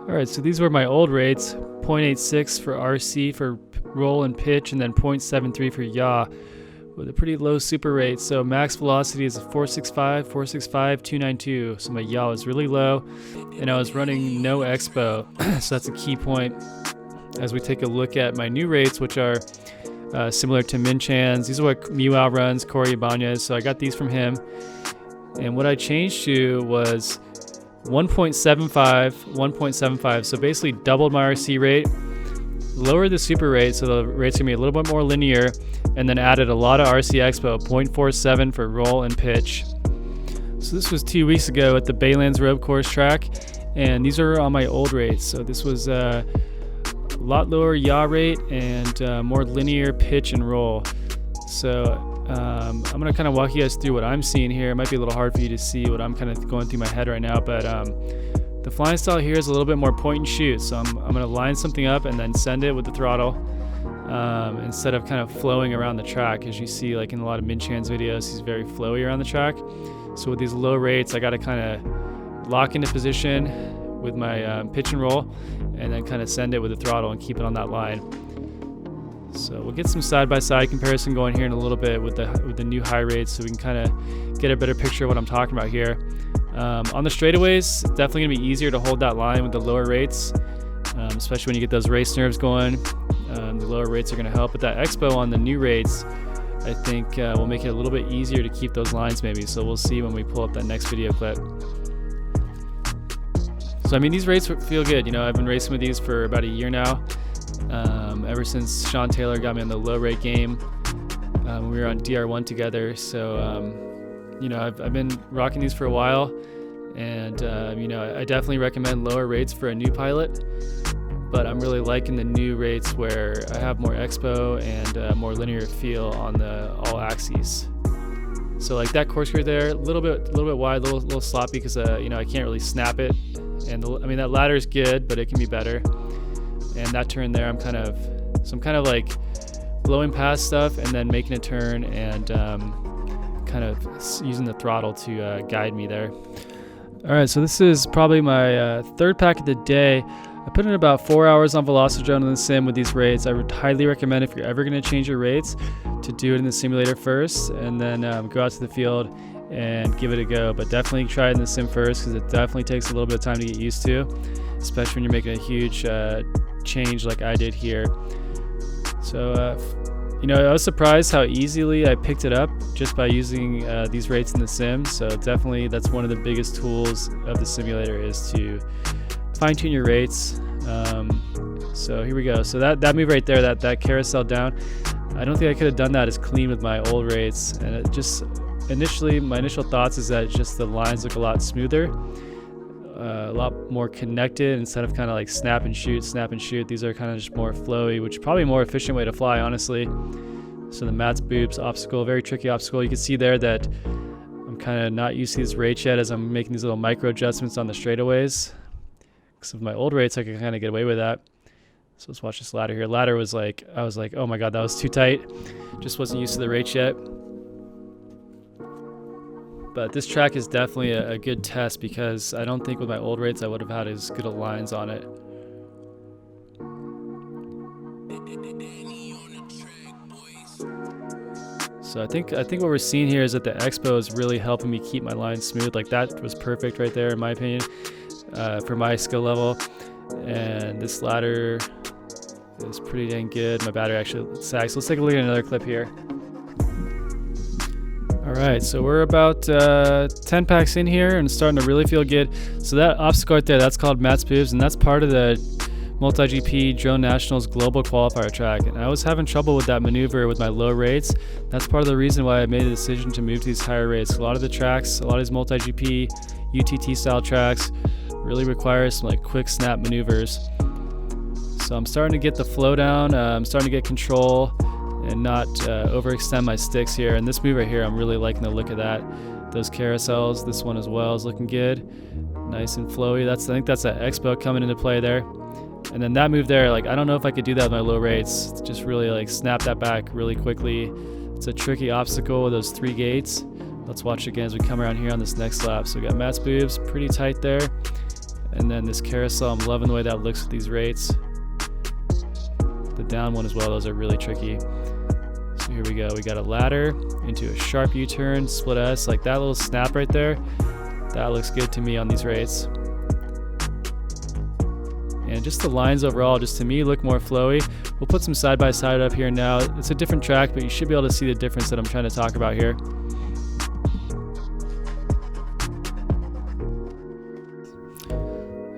Alright, so these were my old rates, 0.86 for RC for roll and pitch, and then 0.73 for yaw, with a pretty low super rate. So max velocity is 465, 465, 292. So my yaw was really low, and I was running no Expo. So that's a key point as we take a look at my new rates, which are similar to Min Chan's. These are what Miwao runs, Corey Ibanez. So I got these from him. And what I changed to was 1.75. So basically doubled my RC rate, lowered the super rate, so the rate's gonna be a little bit more linear, and then added a lot of RC Expo, 0.47 for roll and pitch. So this was 2 weeks ago at the Baylands Road Course track, and these are on my old rates. So this was a lot lower yaw rate and more linear pitch and roll. So I'm going to kind of walk you guys through what I'm seeing here. It might be a little hard for you to see what I'm kind of going through my head right now, but the flying style here is a little bit more point and shoot. So I'm going to line something up and then send it with the throttle instead of kind of flowing around the track. As you see, like in a lot of Min Chan's videos, he's very flowy around the track. So with these low rates, I got to kind of lock into position with my pitch and roll, and then kind of send it with the throttle and keep it on that line. So we'll get some side-by-side comparison going here in a little bit with the new high rates, so we can kind of get a better picture of what I'm talking about here. On the straightaways, it's definitely going to be easier to hold that line with the lower rates, especially when you get those race nerves going. The lower rates are going to help. But that Expo on the new rates, I think will make it a little bit easier to keep those lines maybe. So we'll see when we pull up that next video clip. So I mean, these rates feel good. You know, I've been racing with these for about a year now. Ever since Sean Taylor got me on the low rate game, we were on DR1 together. So you know, I've been rocking these for a while, and you know, I definitely recommend lower rates for a new pilot. But I'm really liking the new rates where I have more Expo and more linear feel on the all axes. So like that corkscrew there, a little bit wide, a little sloppy because you know, I can't really snap it. And I mean, that ladder is good, but it can be better. And that turn there, I'm kind of like blowing past stuff and then making a turn and kind of using the throttle to guide me there. All right, so this is probably my third pack of the day. I put in about 4 hours on Velocidrone in the sim with these rates. I would highly recommend, if you're ever going to change your rates, to do it in the simulator first and then go out to the field and give it a go. But definitely try it in the sim first, because it definitely takes a little bit of time to get used to, especially when you're making a huge change like I did here. So you know, I was surprised how easily I picked it up just by using these rates in the sim. So definitely that's one of the biggest tools of the simulator, is to fine-tune your rates. So here we go. So that move right there, that carousel down, I don't think I could have done that as clean with my old rates. And it just my initial thoughts is that just the lines look a lot smoother, a lot more connected, instead of kind of like snap and shoot. These are kind of just more flowy, which is probably a more efficient way to fly, honestly. So the Matt's Boobs obstacle, very tricky obstacle. You can see there that I'm kind of not used to these rates yet as I'm making these little micro adjustments on the straightaways. Because of my old rates, I could kind of get away with that. So let's watch this ladder here. Ladder was like, I was like, oh my God, that was too tight. Just wasn't used to the rates yet. But this track is definitely a good test, because I don't think with my old rates I would have had as good of lines on it. So I think what we're seeing here is that the Expo is really helping me keep my lines smooth. Like that was perfect right there, in my opinion, for my skill level. And this ladder is pretty dang good. My battery actually sags. So let's take a look at another clip here. All right, so we're about 10 packs in here and starting to really feel good. So that obstacle right there, that's called Matt's Boobs, and that's part of the MultiGP Drone Nationals Global Qualifier track. And I was having trouble with that maneuver with my low rates. That's part of the reason why I made the decision to move to these higher rates. A lot of the tracks, a lot of these MultiGP UTT style tracks really require some like quick snap maneuvers. So I'm starting to get the flow down, I'm starting to get control and not overextend my sticks here. And this move right here, I'm really liking the look of that. Those carousels, this one as well is looking good. Nice and flowy. I think that's that Expo coming into play there. And then that move there, like I don't know if I could do that with my low rates. Just really like snap that back really quickly. It's a tricky obstacle with those 3 gates. Let's watch again as we come around here on this next lap. So we got Matt's Boobs pretty tight there. And then this carousel, I'm loving the way that looks with these rates. The down one as well, those are really tricky. So here we go, we got a ladder into a sharp U-turn, split S, like that little snap right there. That looks good to me on these rates. And just the lines overall, just to me, look more flowy. We'll put some side-by-side up here now. It's a different track, but you should be able to see the difference that I'm trying to talk about here.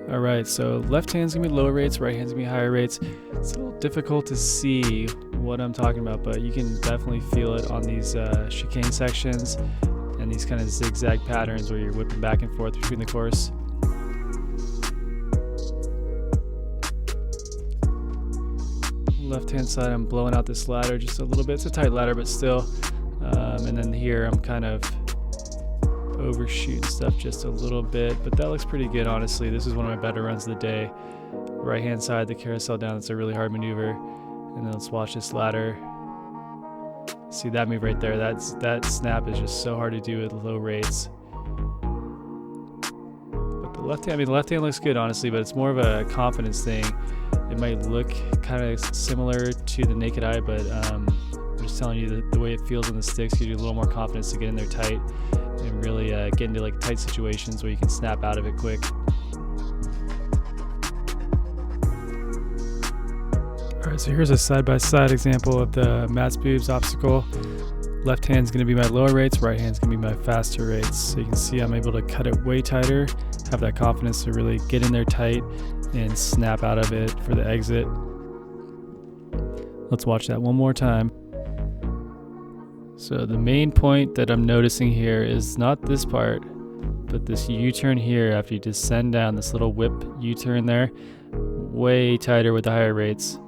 All right, so left hand's gonna be lower rates, right hand's gonna be higher rates. It's a little difficult to see what I'm talking about, but you can definitely feel it on these chicane sections and these kind of zigzag patterns where you're whipping back and forth between the course. Left hand side, I'm blowing out this ladder just a little bit. It's a tight ladder, but still. And then here I'm kind of overshooting stuff just a little bit, but that looks pretty good, honestly. This is one of my better runs of the day. Right hand side, the carousel down, it's a really hard maneuver. And then let's watch this ladder. See that move right there, that snap is just so hard to do with low rates. But the left hand, I mean, the left hand looks good, honestly, but it's more of a confidence thing. It might look kind of similar to the naked eye, but I'm just telling you that the way it feels on the sticks gives you a little more confidence to get in there tight and really get into like tight situations where you can snap out of it quick. All right, so here's a side-by-side example of the Matt's Boobs obstacle. Left hand's gonna be my lower rates, right hand's gonna be my faster rates. So you can see I'm able to cut it way tighter, have that confidence to really get in there tight and snap out of it for the exit. Let's watch that one more time. So the main point that I'm noticing here is not this part, but this U-turn here after you descend down, this little whip U-turn there, way tighter with the higher rates.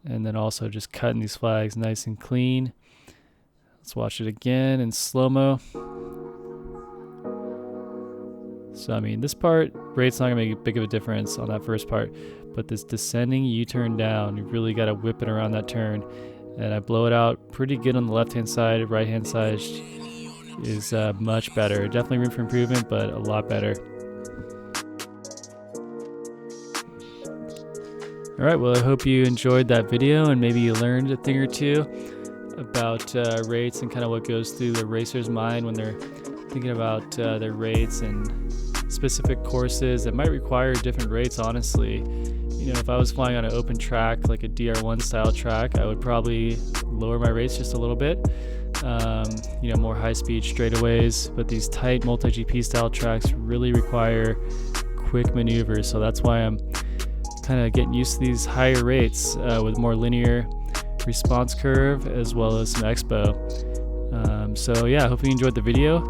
And then also just cutting these flags nice and clean. Let's watch it again in slow-mo. So I mean, this part, rate's not gonna make a big of a difference on that first part, but this descending U-turn down, you really gotta whip it around that turn. And I blow it out pretty good on the left-hand side. Right-hand side is much better. Definitely room for improvement, but a lot better. All right, well, I hope you enjoyed that video and maybe you learned a thing or two about rates and kind of what goes through the racer's mind when they're thinking about their rates and specific courses that might require different rates, honestly. You know, if I was flying on an open track, like a DR1 style track, I would probably lower my rates just a little bit. You know, more high-speed straightaways, but these tight multi-GP style tracks really require quick maneuvers, so that's why I'm kind of getting used to these higher rates with more linear response curve as well as some Expo. So yeah, I hope you enjoyed the video,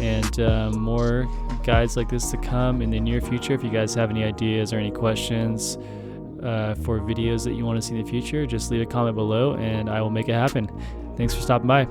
and more guides like this to come in the near future. If you guys have any ideas or any questions for videos that you want to see in the future, just leave a comment below and I will make it happen. Thanks for stopping by.